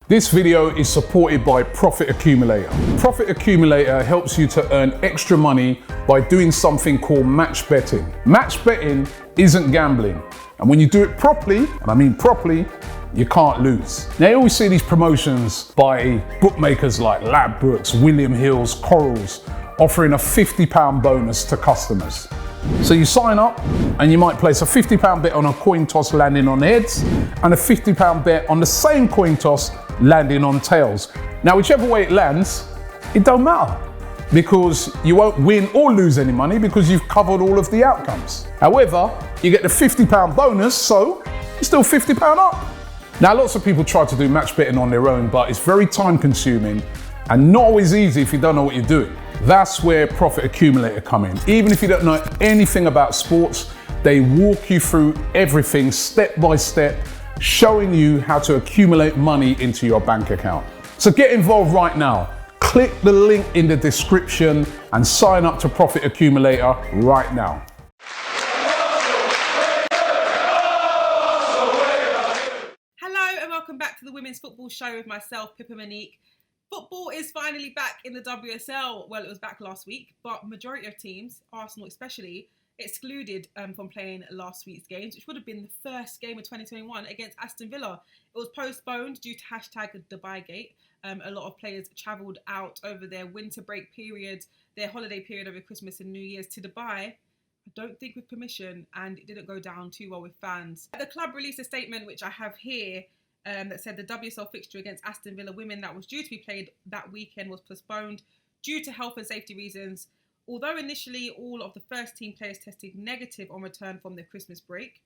This video is supported by Profit Accumulator. Profit Accumulator helps you to earn extra money by doing something called match betting. Match betting isn't gambling. And when you do it properly, and I mean properly, you can't lose. Now you always see these promotions by bookmakers like Ladbrokes, William Hill's, Corals, offering a £50 bonus to customers. So you sign up and you might place a £50 bet on a coin toss landing on heads and a £50 bet on the same coin toss landing on tails. Now whichever way it lands, it don't matter because you won't win or lose any money because you've covered all of the outcomes. However, you get the £50 bonus, so you're still £50 up. Now lots of people try to do match betting on their own, but it's very time consuming and not always easy if you don't know what you're doing. That's where Profit Accumulator come in. Even if you don't know anything about sports, they walk you through everything step by step, showing you how to accumulate money into your bank account. So get involved right now. Click the link in the description and sign up to Profit Accumulator right now. Hello and welcome back to the Women's Football Show with myself, Pierre-Emerick. Football is finally back in the WSL. Well, it was back last week, but majority of teams, Arsenal especially, excluded from playing last week's games, which would have been the first game of 2021 against Aston Villa. It was postponed due to hashtag DubaiGate. A lot of players travelled out over their winter break period, their holiday period over Christmas and New Year's to Dubai. I don't think with permission, and it didn't go down too well with fans. The club released a statement, which I have here, that said the WSL fixture against Aston Villa women that was due to be played that weekend was postponed due to health and safety reasons. Although initially all of the first team players tested negative on return from their Christmas break,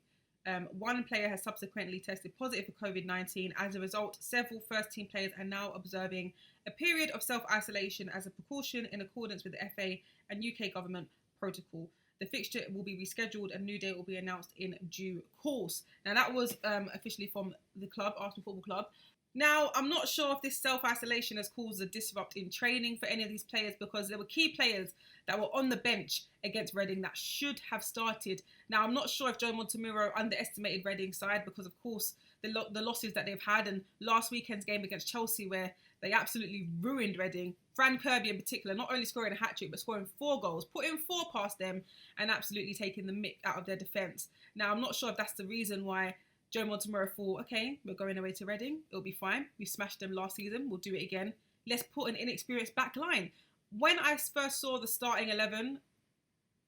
one player has subsequently tested positive for COVID-19. As a result, several first team players are now observing a period of self-isolation as a precaution in accordance with the FA and UK government protocol. The fixture will be rescheduled and a new date will be announced in due course. Now that was officially from the club, Arsenal Football Club. Now, I'm not sure if this self-isolation has caused a disrupt in training for any of these players because there were key players that were on the bench against Reading that should have started. Now, I'm not sure if Joe Montemurro underestimated Reading's side because, of course, the losses that they've had and last weekend's game against Chelsea where they absolutely ruined Reading. Fran Kirby in particular, not only scoring a hat-trick, but scoring 4 goals, putting 4 past them and absolutely taking the mick out of their defence. Now, I'm not sure if that's the reason why Joe Montemurro thought, okay, we're going away to Reading. It'll be fine. We smashed them last season. We'll do it again. Let's put an inexperienced back line. When I first saw the starting 11,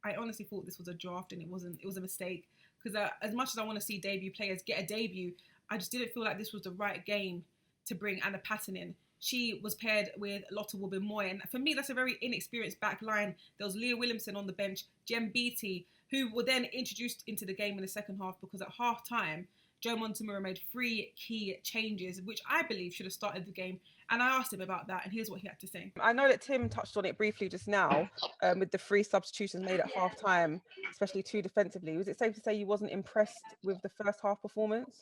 I honestly thought this was a draft and it wasn't. It was a mistake because as much as I want to see debut players get a debut, I just didn't feel like this was the right game to bring Anna Patton in. She was paired with Lotte Wobbin-Moy, and for me, that's a very inexperienced back line. There was Leah Williamson on the bench, Jem Beattie, who were then introduced into the game in the second half because at half-time, Joe Montemurro made 3 key changes, which I believe should have started the game. And I asked him about that, and here's what he had to say. I know that Tim touched on it briefly just now with the 3 substitutions made at half-time, especially 2 defensively. Was it safe to say you wasn't impressed with the first half performance?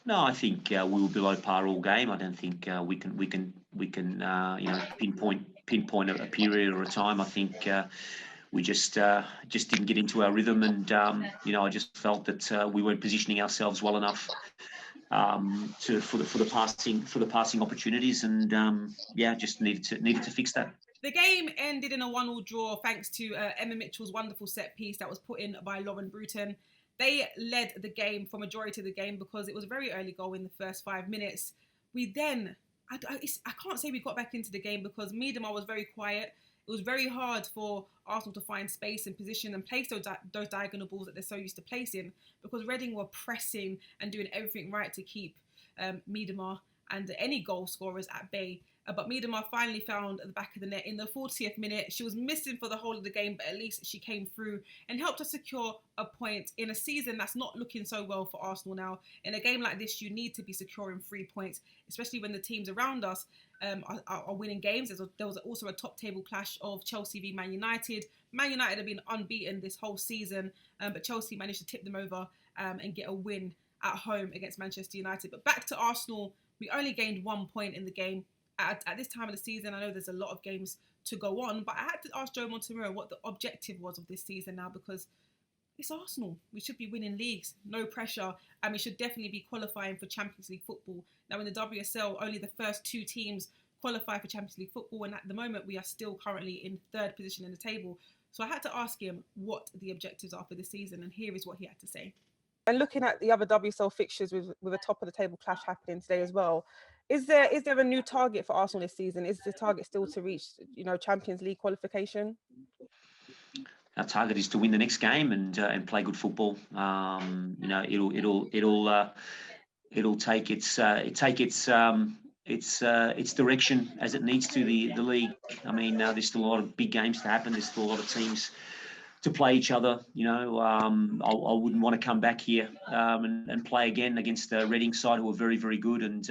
No, I think we were below par all game. I don't think we can pinpoint a period or a time. I think we just didn't get into our rhythm, and I just felt that we weren't positioning ourselves well enough for the passing opportunities, and just needed to fix that. The game ended in a 1-1 draw thanks to Emma Mitchell's wonderful set piece that was put in by Lauren Bruton. They led the game for majority of the game because it was a very early goal in the first 5 minutes. We then, I can't say we got back into the game because Miedema was very quiet. It was very hard for Arsenal to find space and position and place those diagonal balls that they're so used to placing because Reading were pressing and doing everything right to keep Miedema and any goal scorers at bay. But Miedema finally found the back of the net in the 40th minute. She was missing for the whole of the game, but at least she came through and helped us secure a point in a season that's not looking so well for Arsenal now. In a game like this, you need to be securing 3 points, especially when the teams around us are winning games. There was also a top table clash of Chelsea v Man United. Man United have been unbeaten this whole season, but Chelsea managed to tip them over and get a win at home against Manchester United. But back to Arsenal, we only gained 1 point in the game. At this time of the season, I know there's a lot of games to go on, but I had to ask Joe Montemurro what the objective was of this season now because it's Arsenal. We should be winning leagues, no pressure, and we should definitely be qualifying for Champions League football. Now in the WSL, only the first 2 teams qualify for Champions League football, and at the moment we are still currently in 3rd position in the table. So I had to ask him what the objectives are for the season, and here is what he had to say. And looking at the other WSL fixtures with a top of the table clash happening today as well, is there a new target for Arsenal this season? Is the target still to reach, Champions League qualification? Our target is to win the next game and play good football. It'll take its direction as it needs to the league. I mean, there's still a lot of big games to happen. There's still a lot of teams to play each other. I wouldn't want to come back here and play again against the Reading side, who are very, very good. And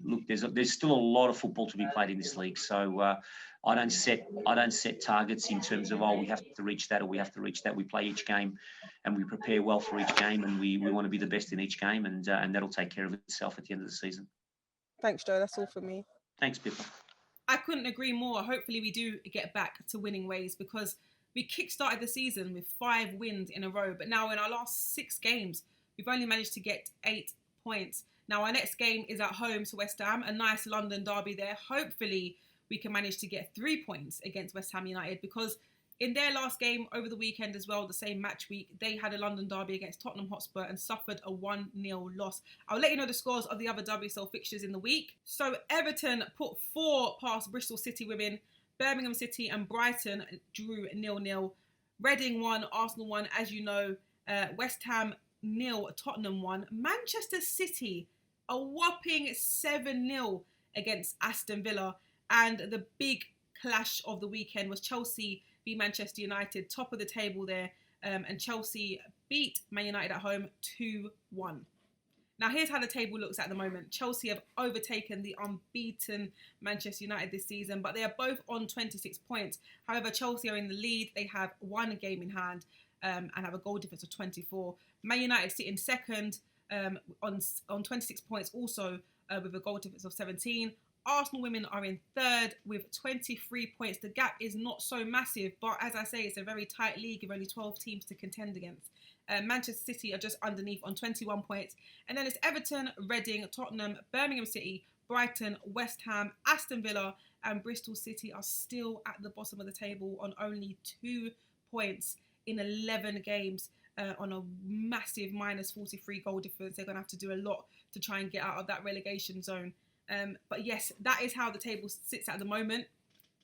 look, there's still a lot of football to be played in this league. So I don't set targets in terms of we have to reach that or we have to reach that. We play each game and we prepare well for each game, and we want to be the best in each game, and that'll take care of itself at the end of the season. Thanks, Joe. That's all for me. Thanks, Pippa. I couldn't agree more. Hopefully we do get back to winning ways, because we kick-started the season with 5 wins in a row, but now in our last 6 games, we've only managed to get 8 points. Now our next game is at home to West Ham, a nice London derby there. Hopefully we can manage to get 3 points against West Ham United, because in their last game over the weekend as well, the same match week, they had a London derby against Tottenham Hotspur and suffered a 1-0 loss. I'll let you know the scores of the other WSL fixtures in the week. So Everton put 4 past Bristol City women. Birmingham City and Brighton drew 0-0. Reading 1, Arsenal 1, as you know. West Ham 0, Tottenham 1. Manchester City a whopping 7-0 against Aston Villa. And the big clash of the weekend was Chelsea v Manchester United, top of the table there. And Chelsea beat Man United at home 2-1. Now, here's how the table looks at the moment. Chelsea have overtaken the unbeaten Manchester United this season, but they are both on 26 points. However, Chelsea are in the lead. They have 1 game in hand and have a goal difference of 24. Man United sit in second on 26 points also with a goal difference of 17. Arsenal women are in third with 23 points. The gap is not so massive, but as I say, it's a very tight league of only 12 teams to contend against. Manchester City are just underneath on 21 points. And then it's Everton, Reading, Tottenham, Birmingham City, Brighton, West Ham, Aston Villa and Bristol City are still at the bottom of the table on only 2 points in 11 games on a massive minus 43 goal difference. They're going to have to do a lot to try and get out of that relegation zone. But yes, that is how the table sits at the moment.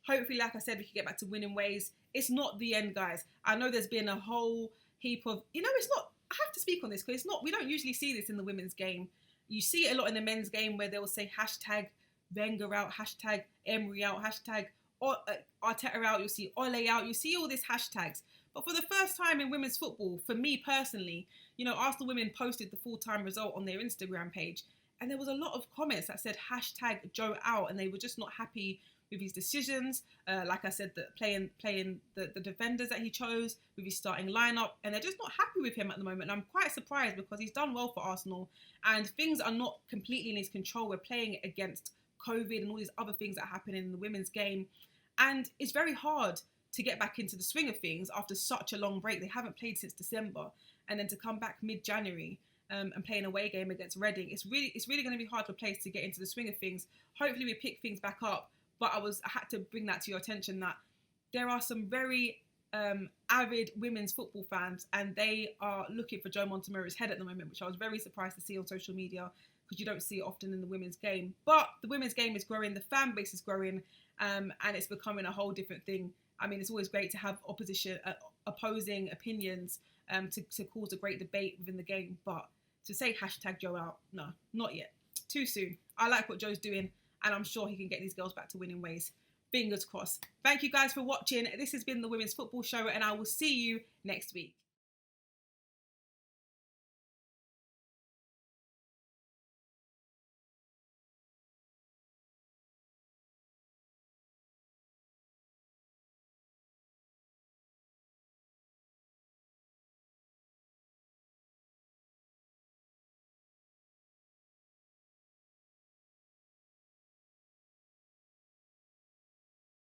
Hopefully, like I said, we can get back to winning ways. It's not the end, guys. I know there's been a whole heap of, it's not, I have to speak on this because it's not, we don't usually see this in the women's game. You see it a lot in the men's game where they'll say hashtag Wenger out, hashtag Emery out, hashtag Arteta out, you'll see Ole out, you see all these hashtags. But for the first time in women's football, for me personally, Arsenal women posted the full-time result on their Instagram page. And there was a lot of comments that said hashtag Joe out, and they were just not happy with his decisions. Like I said, playing the defenders that he chose with his starting lineup, and they're just not happy with him at the moment. And I'm quite surprised because he's done well for Arsenal, and things are not completely in his control. We're playing against COVID and all these other things that happen in the women's game, and it's very hard to get back into the swing of things after such a long break. They haven't played since December, and then to come back mid-January. And play an away game against Reading, it's really going to be hard for players to get into the swing of things. Hopefully we pick things back up, but I had to bring that to your attention that there are some very avid women's football fans, and they are looking for Joe Montemurro's head at the moment, which I was very surprised to see on social media because you don't see it often in the women's game. But the women's game is growing, the fan base is growing, and it's becoming a whole different thing. I mean, it's always great to have opposing opinions to cause a great debate within the game, but to say hashtag Joe out, no, not yet. Too soon. I like what Joe's doing, and I'm sure he can get these girls back to winning ways. Fingers crossed. Thank you guys for watching. This has been the Women's Football Show, and I will see you next week.